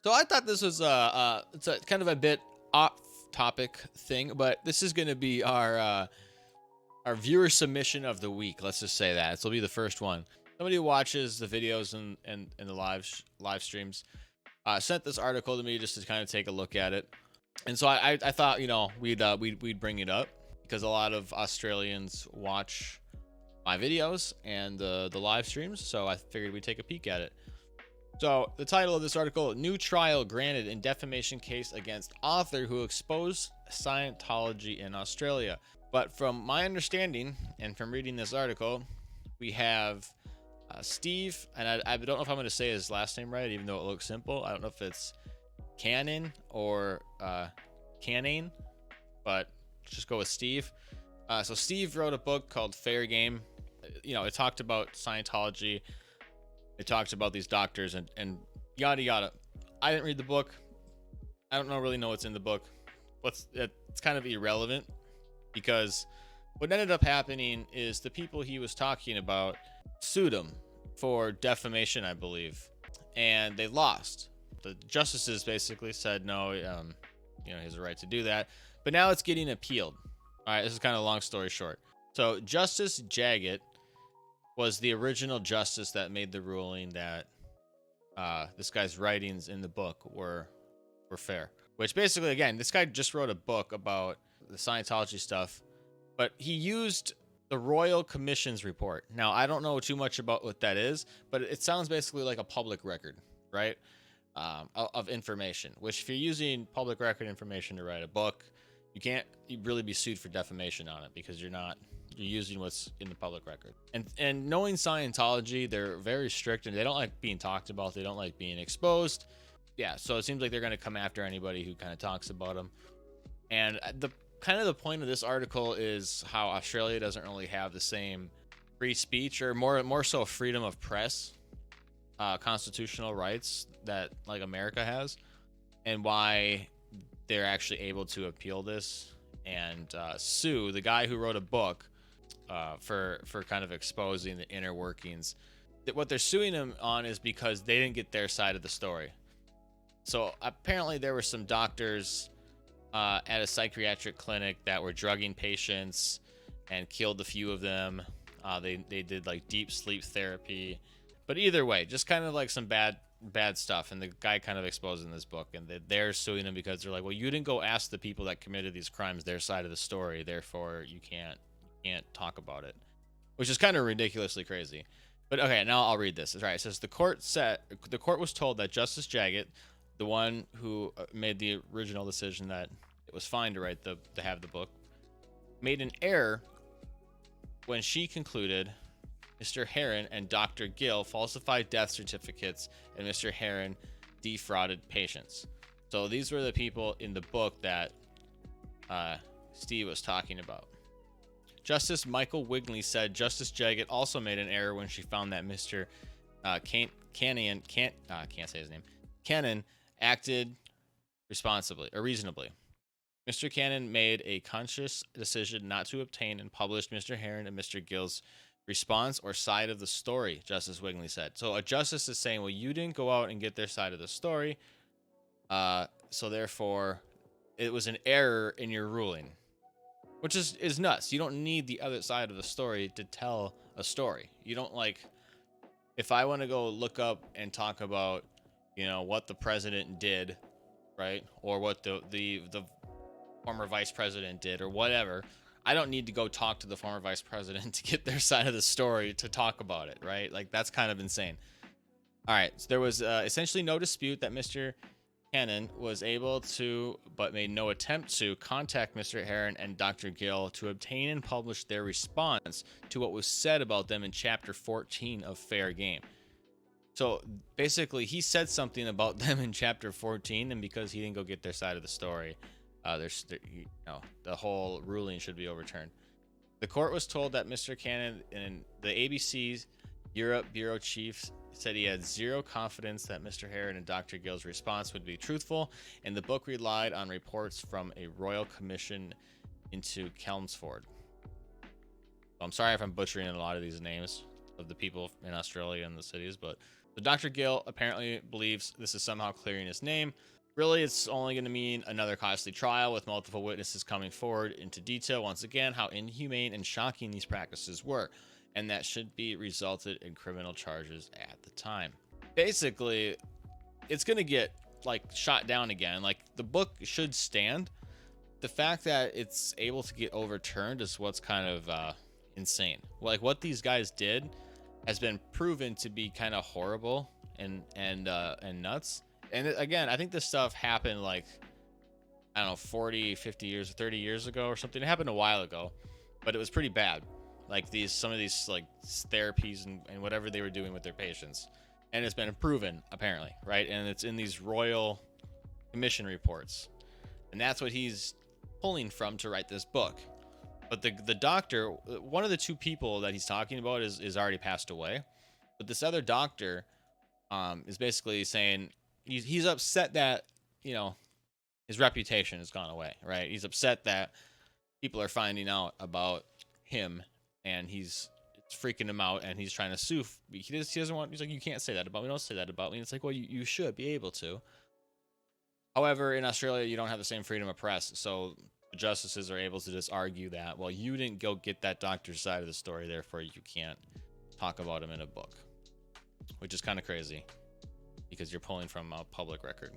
So I thought this was it's a kind of a bit off topic thing, but this is going to be our viewer submission of the week. Let's just say that this will be the first one. Somebody who watches the videos and the live streams sent this article to me just to kind of take a look at it, and so I thought we'd bring it up because a lot of Australians watch my videos and the live streams, so I figured we'd take a peek at it. So the title of this article: New Trial Granted in Defamation Case Against Author Who Exposed Scientology in Australia. But from my understanding and from reading this article, we have Steve, and I don't know if I'm going to say his last name right, even though it looks simple. I don't know if it's Cannon or Canane, but let's just go with Steve. So Steve wrote a book called Fair Game. It talked about Scientology. It talks about these doctors and yada yada. I didn't read the book. I don't really know what's in the book. It's kind of irrelevant because what ended up happening is the people he was talking about sued him for defamation, I believe, and they lost. The justices basically said no, he has a right to do that, but now it's getting appealed. All right, this is kind of a long story short. So Justice Jaggett was the original justice that made the ruling that this guy's writings in the book were fair. Which basically, again, this guy just wrote a book about the Scientology stuff, but he used the Royal Commission's report. Now, I don't know too much about what that is, but it sounds basically like a public record, right? Of information, which if you're using public record information to write a book, you can't really be sued for defamation on it because you're using what's in the public record. And knowing Scientology, they're very strict and they don't like being talked about. They don't like being exposed. Yeah, so it seems like they're going to come after anybody who kind of talks about them. And the point of this article is how Australia doesn't really have the same free speech, or more so freedom of press, constitutional rights that like America has, and why they're actually able to appeal this and sue the guy who wrote a book for kind of exposing the inner workings. What they're suing him on is because they didn't get their side of the story. So apparently there were some doctors at a psychiatric clinic that were drugging patients and killed a few of them. They did like deep sleep therapy, but either way, just kind of like some bad stuff. And the guy kind of exposed in this book, and they're suing him because they're like, well, you didn't go ask the people that committed these crimes their side of the story, therefore you can't talk about it, which is kind of ridiculously crazy. But okay, now I'll read this. All right, it says the court was told that Justice Jaggett, the one who made the original decision that it was fine to have the book, made an error when she concluded Mr. Heron and Dr. Gill falsified death certificates and Mr. Heron defrauded patients. So these were the people in the book that Steve was talking about. Justice Michael Wigley said Justice Jaggett also made an error when she found that Mr. Cannon acted reasonably. Mr. Cannon made a conscious decision not to obtain and publish Mr. Heron and Mr. Gill's response or side of the story, Justice Wigley said. So a justice is saying, well, you didn't go out and get their side of the story, so therefore it was an error in your ruling, which is nuts. You don't need the other side of the story to tell a story. You don't, like, if I want to go look up and talk about, what the president did, right? Or what the former vice president did or whatever, I don't need to go talk to the former vice president to get their side of the story to talk about it, right? Like, that's kind of insane. All right, so there was essentially no dispute that Mr. Cannon was able to, but made no attempt to, contact Mr. Heron and Dr. Gill to obtain and publish their response to what was said about them in Chapter 14 of Fair Game. So basically, he said something about them in Chapter 14, and because he didn't go get their side of the story, the whole ruling should be overturned. The court was told that Mr. Cannon and the ABC's Europe bureau chief said he had zero confidence that Mr. Heron and Dr. Gill's response would be truthful, and the book relied on reports from a royal commission into Chelmsford. I'm sorry if I'm butchering a lot of these names of the people in Australia and the cities, but So Dr. Gill apparently believes this is somehow clearing his name. Really, it's only going to mean another costly trial with multiple witnesses coming forward into detail once again how inhumane and shocking these practices were, and that should be resulted in criminal charges at the time. Basically, it's going to get like shot down again. Like the book should stand. The fact that it's able to get overturned is what's kind of insane. Like what these guys did has been proven to be kind of horrible and nuts. And again, I think this stuff happened like, I don't know, 40, 50 years, 30 years ago or something. It happened a while ago, but it was pretty bad. Like some of these like therapies and whatever they were doing with their patients. And it's been proven apparently, right? And it's in these Royal Commission reports. And that's what he's pulling from to write this book. But the doctor, one of the two people that he's talking about is already passed away. But this other doctor is basically saying he's upset that, you know, his reputation has gone away, right? He's upset that people are finding out about him, and it's freaking him out, and he's trying to sue. He doesn't want. He's like, you can't say that about me. Don't say that about me. And it's like, well, you should be able to. However, in Australia, you don't have the same freedom of press, so the justices are able to just argue that, well, you didn't go get that doctor's side of the story, therefore you can't talk about him in a book, which is kind of crazy because you're pulling from a public record.